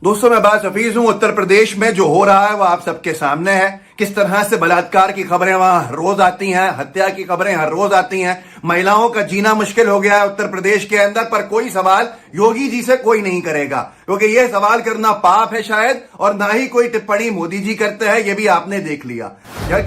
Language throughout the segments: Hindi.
दोस्तों, मैं बात हफीज हूं। उत्तर प्रदेश में जो हो रहा है वो आप सबके सामने है। किस तरह से बलात्कार की खबरें वहां हर रोज आती हैं, हत्या की खबरें हर रोज आती हैं। महिलाओं का जीना मुश्किल हो गया है उत्तर प्रदेश के अंदर। पर कोई सवाल योगी जी से कोई नहीं करेगा, क्योंकि यह सवाल करना पाप है शायद, और ना ही कोई टिप्पणी मोदी जी करते हैं। यह भी आपने देख लिया।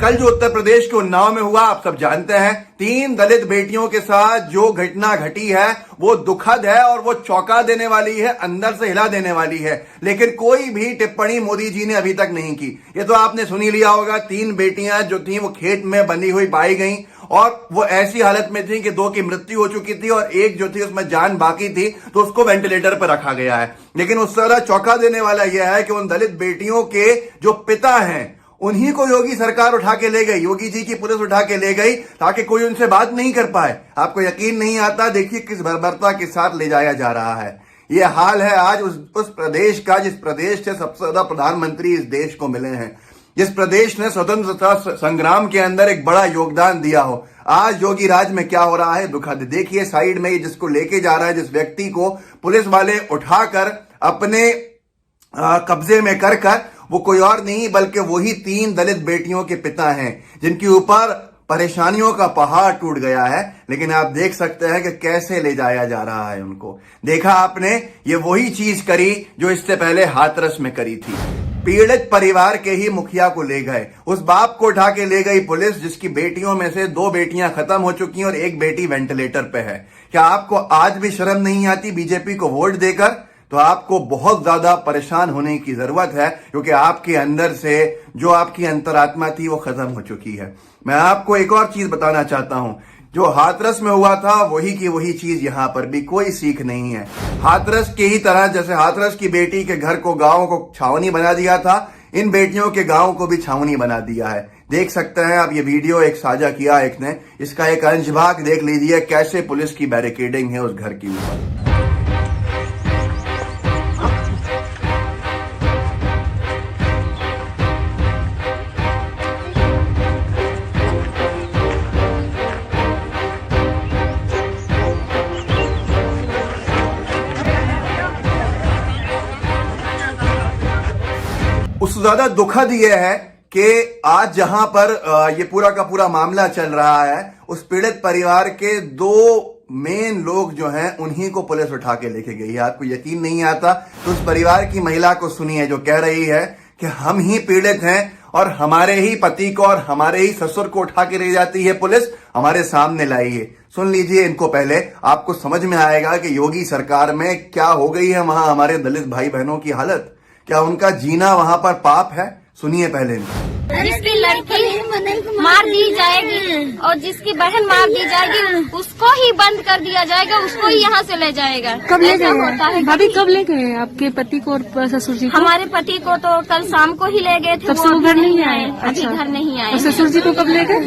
कल जो उत्तर प्रदेश के उन्नाव में हुआ, आप सब जानते हैं। 3 दलित बेटियों के साथ जो घटना घटी है वो दुखद है और वो चौंका देने वाली है, अंदर से हिला देने वाली है। लेकिन कोई भी टिप्पणी मोदी जी ने अभी तक नहीं की। ये तो आपने सुन ही लिया होगा। 3 बेटियां जो थी वो खेत में बंधी हुई पाई गई, और वो ऐसी हालत में थी कि 2 की मृत्यु हो चुकी थी और एक जो थी उसमें जान बाकी थी, तो उसको वेंटिलेटर पर रखा गया है। लेकिन उस तरह चौंका देने वाला यह है कि उन दलित बेटियों के जो पिता हैं उन्हीं को योगी सरकार उठा के ले गई, योगी जी की पुलिस उठा के ले गई, ताकि कोई उनसे बात नहीं कर पाए। आपको यकीन नहीं आता, देखिए किस बर्बरता के साथ ले जाया जा रहा है। यह हाल है आज उस प्रदेश का जिस प्रदेश से सबसे ज्यादा प्रधानमंत्री इस देश को मिले हैं, जिस प्रदेश ने स्वतंत्रता संग्राम के अंदर एक बड़ा योगदान दिया हो। आज योगी राज में क्या हो रहा है, दुखद। देखिए साइड में जिसको लेके जा रहा है, जिस व्यक्ति को पुलिस वाले उठाकर अपने कब्जे में कर वो कोई और नहीं बल्कि वही 3 दलित बेटियों के पिता हैं, जिनके ऊपर परेशानियों का पहाड़ टूट गया है। लेकिन आप देख सकते हैं कि कैसे ले जाया जा रहा है उनको। देखा आपने, ये वही चीज करी जो इससे पहले हाथरस में करी थी। पीड़ित परिवार के ही मुखिया को ले गए, उस बाप को उठा के ले गई पुलिस, जिसकी बेटियों में से 2 बेटियां खत्म हो चुकी हैं और 1 बेटी वेंटिलेटर पे है। क्या आपको आज भी शर्म नहीं आती बीजेपी को वोट देकर? तो आपको बहुत ज्यादा परेशान होने की जरूरत है, क्योंकि आपके अंदर से जो आपकी अंतरात्मा थी वो खत्म हो चुकी है। मैं आपको एक और चीज बताना चाहता हूं। जो हाथरस में हुआ था वही की वही चीज यहां पर भी, कोई सीख नहीं है। हाथरस की ही तरह जैसे हाथरस की बेटी के घर को, गांव को छावनी बना दिया था, इन बेटियों के गांव को भी छावनी बना दिया है। देख सकते हैं आप, ये वीडियो एक साझा किया एक ने, इसका एक अंश भाग देख लीजिए कैसे पुलिस की बैरिकेडिंग है उस घर के ऊपर। उससे ज्यादा दुखद यह है कि आज जहां पर ये पूरा का पूरा मामला चल रहा है, उस पीड़ित परिवार के 2 मेन लोग जो हैं उन्हीं को पुलिस उठा के लेके गई है। आपको यकीन नहीं आता तो उस परिवार की महिला को सुनिए, जो कह रही है कि हम ही पीड़ित हैं और हमारे ही पति को और हमारे ही ससुर को उठा के ले जाती है पुलिस, हमारे सामने लाई है। सुन लीजिए इनको पहले, आपको समझ में आएगा कि योगी सरकार में क्या हो गई है वहां हमारे दलित भाई बहनों की हालत। क्या उनका जीना वहां पर पाप है? सुनिए पहले। जिसकी लड़की मार दी जाएगी और जिसकी बहन मार दी जाएगी, उसको ही बंद कर दिया जाएगा, उसको ही यहाँ से ले जाएगा। कब ले गए भाभी? कब ले गए आपके पति को और ससुर जी को? हमारे पति को तो कल शाम को ही ले गए थे। तब से वो घर नहीं आए? अभी घर नहीं आए। ससुर जी को कब ले गए?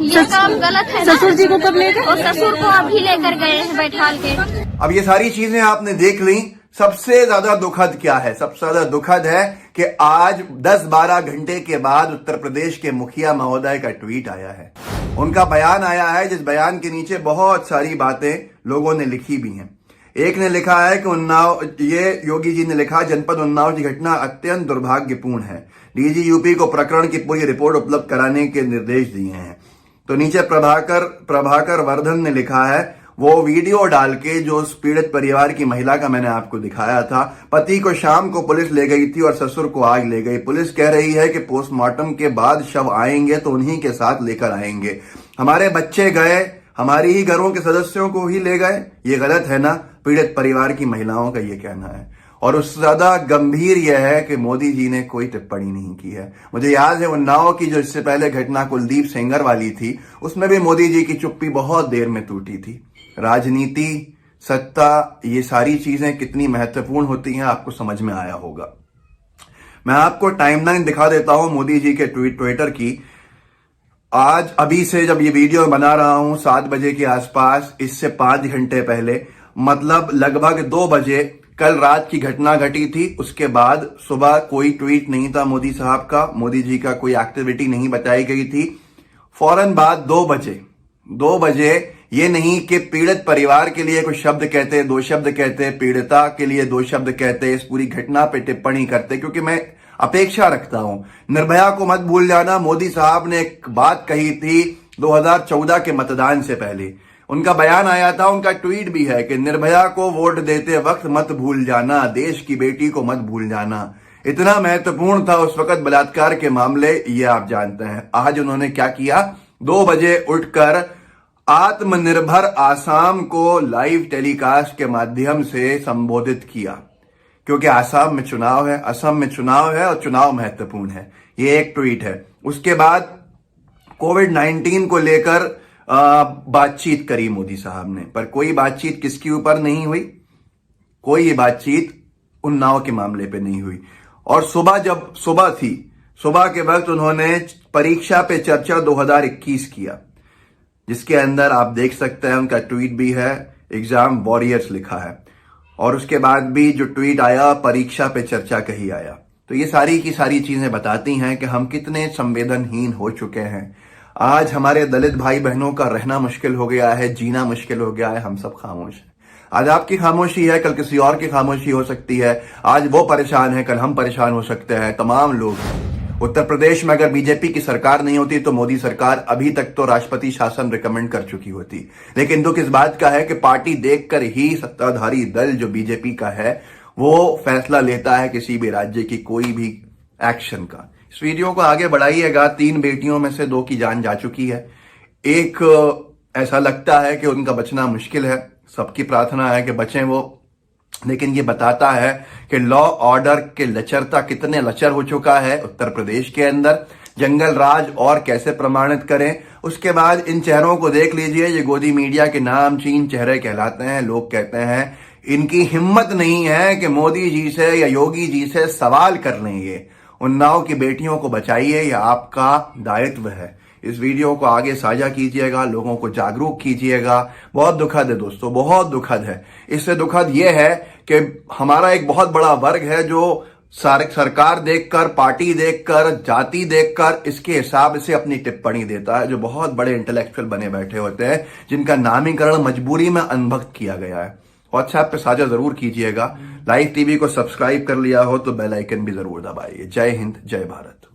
ये काम गलत है। ससुर जी को कब ले गए? और ससुर को अभी लेकर गए हैं बैठाल के। अब ये सारी चीजें आपने देख ली। सबसे ज्यादा दुखद क्या है? सबसे ज्यादा दुखद है कि आज 10-12 घंटे के बाद उत्तर प्रदेश के मुखिया महोदय का ट्वीट आया है, उनका बयान आया है, जिस बयान के नीचे बहुत सारी बातें लोगों ने लिखी भी हैं। एक ने लिखा है कि ये योगी जी ने लिखा, जनपद उन्नाव की घटना अत्यंत दुर्भाग्यपूर्ण है। डीजी यूपी को प्रकरण की पूरी रिपोर्ट उपलब्ध कराने के निर्देश दिए हैं। तो नीचे प्रभाकर वर्धन ने लिखा है, वो वीडियो डाल के जो उस पीड़ित परिवार की महिला का मैंने आपको दिखाया था, पति को शाम को पुलिस ले गई थी और ससुर को आज ले गई। पुलिस कह रही है कि पोस्टमार्टम के बाद शव आएंगे तो उन्हीं के साथ लेकर आएंगे। हमारे बच्चे गए, हमारी ही घरों के सदस्यों को ही ले गए। ये गलत है ना? पीड़ित परिवार की महिलाओं का ये कहना है। और उससे ज्यादा गंभीर यह है कि मोदी जी ने कोई टिप्पणी नहीं की है। मुझे याद है उन्नाव की जो इससे पहले घटना कुलदीप सेंगर वाली थी, उसमें भी मोदी जी की चुप्पी बहुत देर में टूटी थी। राजनीति, सत्ता, ये सारी चीजें कितनी महत्वपूर्ण होती हैं आपको समझ में आया होगा। मैं आपको टाइमलाइन दिखा देता हूं मोदी जी के ट्विटर की। आज अभी से जब ये वीडियो बना रहा हूं 7 बजे के आसपास, इससे 5 घंटे पहले, मतलब लगभग 2 बजे कल रात की घटना घटी थी। उसके बाद सुबह कोई ट्वीट नहीं था मोदी साहब का, मोदी जी का कोई एक्टिविटी नहीं बताई गई थी। फौरन बाद 2 बजे ये नहीं कि पीड़ित परिवार के लिए कुछ शब्द कहते, 2 शब्द कहते, पीड़िता के लिए 2 शब्द कहते, इस पूरी घटना पे टिप्पणी करते, क्योंकि मैं अपेक्षा रखता हूं। निर्भया को मत भूल जाना। मोदी साहब ने एक बात कही थी 2014 के मतदान से पहले, उनका बयान आया था, उनका ट्वीट भी है कि निर्भया को वोट देते वक्त मत भूल जाना, देश की बेटी को मत भूल जाना। इतना महत्वपूर्ण था उस वक्त बलात्कार के मामले, ये आप जानते हैं। आज उन्होंने क्या किया, 2 बजे उठकर आत्मनिर्भर आसाम को लाइव टेलीकास्ट के माध्यम से संबोधित किया, क्योंकि आसाम में चुनाव है, असम में चुनाव है और चुनाव महत्वपूर्ण है। ये एक ट्वीट है। उसके बाद कोविड-19 को लेकर बातचीत करी मोदी साहब ने, पर कोई बातचीत किसके ऊपर नहीं हुई, कोई बातचीत उन्नाव के मामले पे नहीं हुई। और जब सुबह थी, सुबह के वक्त उन्होंने परीक्षा पे चर्चा 2021 किया, जिसके अंदर आप देख सकते हैं, उनका ट्वीट भी है, एग्जाम वॉरियर्स लिखा है, और उसके बाद भी जो ट्वीट आया परीक्षा पे चर्चा का ही आया। तो ये सारी की सारी चीजें बताती हैं कि हम कितने संवेदनहीन हो चुके हैं। आज हमारे दलित भाई बहनों का रहना मुश्किल हो गया है, जीना मुश्किल हो गया है, हम सब खामोश हैं। आज आपकी खामोशी है, कल किसी और की खामोशी हो सकती है। आज वो परेशान है, कल हम परेशान हो सकते हैं, तमाम लोग। उत्तर प्रदेश में अगर बीजेपी की सरकार नहीं होती तो मोदी सरकार अभी तक तो राष्ट्रपति शासन रिकमेंड कर चुकी होती। लेकिन दुख इस बात का है कि पार्टी देखकर ही सत्ताधारी दल जो बीजेपी का है वो फैसला लेता है किसी भी राज्य की कोई भी एक्शन का। इस वीडियो को आगे बढ़ाइएगा। 3 बेटियों में से 2 की जान जा चुकी है। एक ऐसा लगता है कि उनका बचना मुश्किल है, सबकी प्रार्थना है कि बचें वो, लेकिन ये बताता है कि लॉ ऑर्डर के लचरता कितने लचर हो चुका है उत्तर प्रदेश के अंदर। जंगल राज और कैसे प्रमाणित करें। उसके बाद इन चेहरों को देख लीजिए, ये गोदी मीडिया के नामचीन चेहरे कहलाते हैं। लोग कहते हैं इनकी हिम्मत नहीं है कि मोदी जी से या योगी जी से सवाल कर लें। ये उन्नाव की बेटियों को बचाइए, यह आपका दायित्व है। इस वीडियो को आगे साझा कीजिएगा, लोगों को जागरूक कीजिएगा। बहुत दुखद है दोस्तों, बहुत दुखद है। इससे दुखद यह है कि हमारा एक बहुत बड़ा वर्ग है जो सरकार देखकर, पार्टी देखकर, जाति देखकर इसके हिसाब से अपनी टिप्पणी देता है, जो बहुत बड़े इंटेलेक्चुअल बने बैठे होते हैं, जिनका नामीकरण मजबूरी में अनभक्त किया गया है। व्हाट्सएप पे साझा जरूर कीजिएगा। लाइव टीवी को सब्सक्राइब कर लिया हो तो बेल आइकन भी जरूर दबाइए। जय हिंद, जय भारत।